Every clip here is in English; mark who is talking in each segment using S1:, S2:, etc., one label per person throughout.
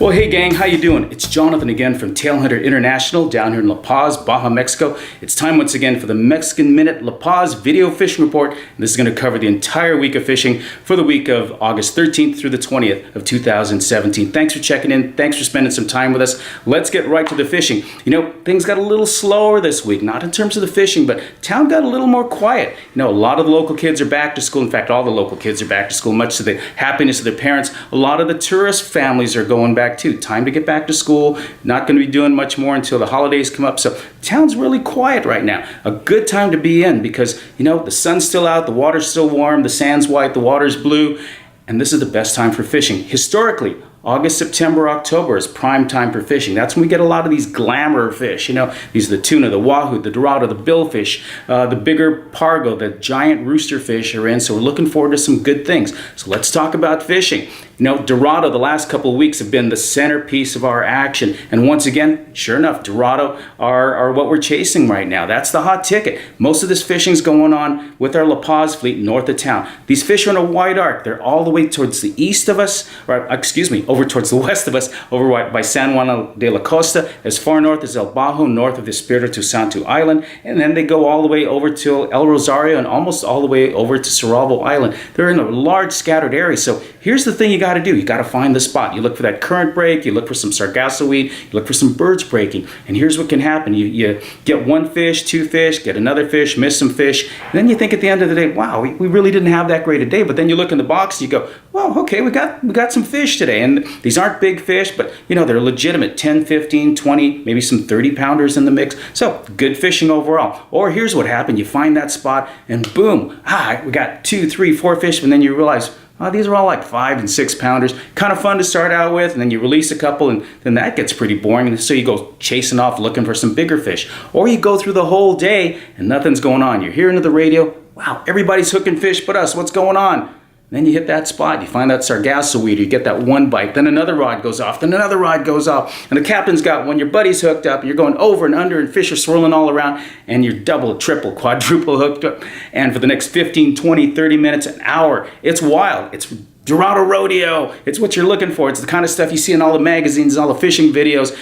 S1: Well, hey gang, how you doing? It's Jonathan again from Tailhunter International down here in La Paz, Baja, Mexico. It's time once again for the Mexican Minute La Paz video fishing report. And this is going to cover the entire week of fishing for the week of August 13th through the 20th of 2017. Thanks for checking in. Thanks for spending some time with us. Let's get right to the fishing. You know, things got a little slower this week, not in terms of the fishing, but town got a little more quiet. You know, a lot of the local kids are back to school. In fact, all the local kids are back to school, much to the happiness of their parents. A lot of the tourist families are going back too. Time to get back to school. Not going to be doing much more until the holidays come up. So town's really quiet right now. A good time to be in because, you know, the sun's still out, the water's still warm, the sand's white, the water's blue, and this is the best time for fishing. Historically, August, September, October is prime time for fishing. That's when we get a lot of these glamour fish. You know, these are the tuna, the wahoo, the dorado, the billfish, the bigger pargo, the giant rooster fish are in. So we're looking forward to some good things. So let's talk about fishing. You know, dorado the last couple of weeks have been the centerpiece of our action. And once again, sure enough, dorado are what we're chasing right now. That's the hot ticket. Most of this fishing's going on with our La Paz fleet north of town. These fish are in a wide arc. They're all the way towards the east of us, or excuse me, over towards the west of us, over by San Juan de la Costa, as far north as El Bajo, north of the Espiritu Santo Island, and then they go all the way over to El Rosario and almost all the way over to Cerralvo Island. They're in a large scattered area. So here's the thing you got to do. You got to find the spot. You look for that current break, you look for some sargasso weed, you look for some birds breaking, and here's what can happen. You get one fish, two fish, get another fish, miss some fish, and then you think at the end of the day, wow, we really didn't have that great a day. But then you look in the box, you go, well, okay, we got some fish today. And these aren't big fish, but you know, they're legitimate 10, 15, 20, maybe some 30 pounders in the mix. So good fishing overall. Or here's what happened. You find that spot and boom, we got 2, 3, 4 fish, and then you realize, oh, these are all like 5 and 6 pounders. Kind of fun to start out with, and then you release a couple, and then that gets pretty boring. And so you go chasing off looking for some bigger fish. Or you go through the whole day and nothing's going on. You're hearing to the radio, wow, everybody's hooking fish but us. What's going on? Then you hit that spot, you find that sargasso weed, you get that one bite, then another rod goes off, then another rod goes off, and the captain's got one, your buddy's hooked up, and you're going over and under, and fish are swirling all around, and you're double, triple, quadruple hooked up, and for the next 15, 20, 30 minutes, an hour, it's wild. It's Dorado Rodeo. It's what you're looking for. It's the kind of stuff you see in all the magazines and all the fishing videos.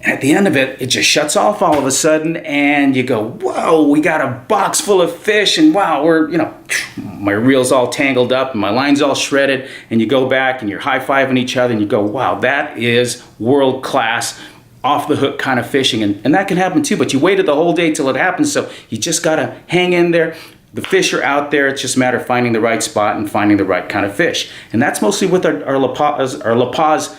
S1: And at the end of it, it just shuts off all of a sudden, and you go, whoa, we got a box full of fish, and wow, my reel's all tangled up, and my line's all shredded, and you go back, and you're high-fiving each other, and you go, wow, that is world-class, off-the-hook kind of fishing, and that can happen too, but you waited the whole day till it happens, so you just gotta hang in there. The fish are out there. It's just a matter of finding the right spot and finding the right kind of fish, and that's mostly with our La Paz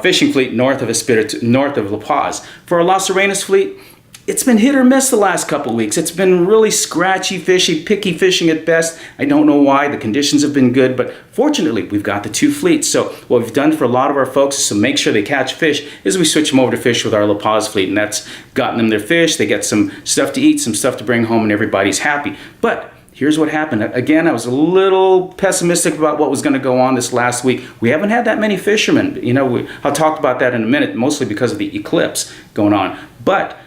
S1: fishing fleet north of La Paz. For our Las Arenas fleet, it's been hit or miss the last couple of weeks. It's been really scratchy, fishy, picky fishing at best. I don't know why. The conditions have been good, but fortunately, we've got the 2 fleets. So what we've done for a lot of our folks is to make sure they catch fish is we switch them over to fish with our La Paz fleet, and that's gotten them their fish. They get some stuff to eat, some stuff to bring home, and everybody's happy. But here's what happened. Again, I was a little pessimistic about what was going to go on this last week. We haven't had that many fishermen. You know, I'll talk about that in a minute, mostly because of the eclipse going on. But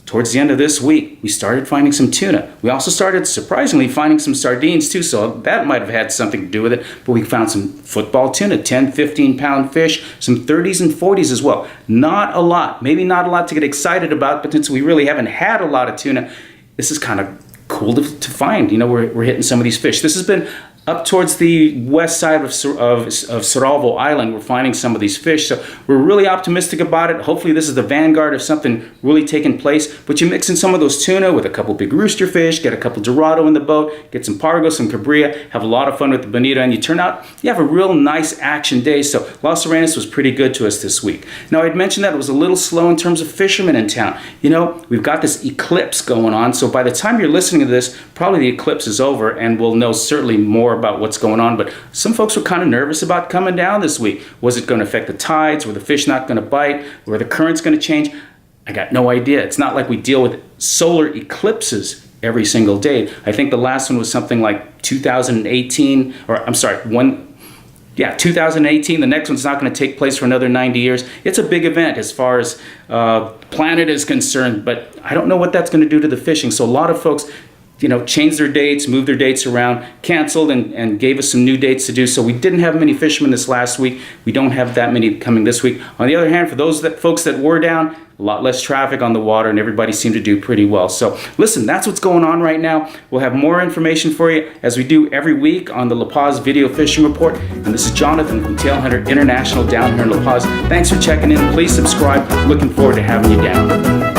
S1: towards the end of this week, we started finding some tuna. We also started, surprisingly, finding some sardines too, so that might have had something to do with it. But we found some football tuna, 10, 15-pound fish, some 30s and 40s as well. Not a lot, maybe not a lot to get excited about, but since we really haven't had a lot of tuna, this is kind of cool to find. You know, we're hitting some of these fish. This has been up towards the west side of Cerralvo Island. We're finding some of these fish, so we're really optimistic about it. Hopefully this is the vanguard of something really taking place. But you mix in some of those tuna with a couple big rooster fish, get a couple dorado in the boat, get some pargo, some cabrilla, have a lot of fun with the bonita, and you have a real nice action day. So Las Arenas was pretty good to us this week. Now, I'd mentioned that it was a little slow in terms of fishermen in town. You know, we've got this eclipse going on, so by the time you're listening to this, probably the eclipse is over, and we'll know certainly more about what's going on. But some folks were kind of nervous about coming down this week. Was it going to affect the tides? Were the fish not going to bite? Were the currents going to change? I got no idea. It's not like we deal with solar eclipses every single day. I think the last one was something like 2018, or I'm sorry, 2018. The next one's not going to take place for another 90 years. It's a big event as far as planet is concerned, but I don't know what that's going to do to the fishing. So a lot of folks changed their dates, moved their dates around, canceled, and gave us some new dates to do. So we didn't have many fishermen this last week. We don't have that many coming this week. On the other hand, for those folks that were down, a lot less traffic on the water, and everybody seemed to do pretty well. So listen, that's what's going on right now. We'll have more information for you as we do every week on the La Paz Video Fishing Report. And this is Jonathan from Tailhunter International down here in La Paz. Thanks for checking in. Please subscribe. Looking forward to having you down.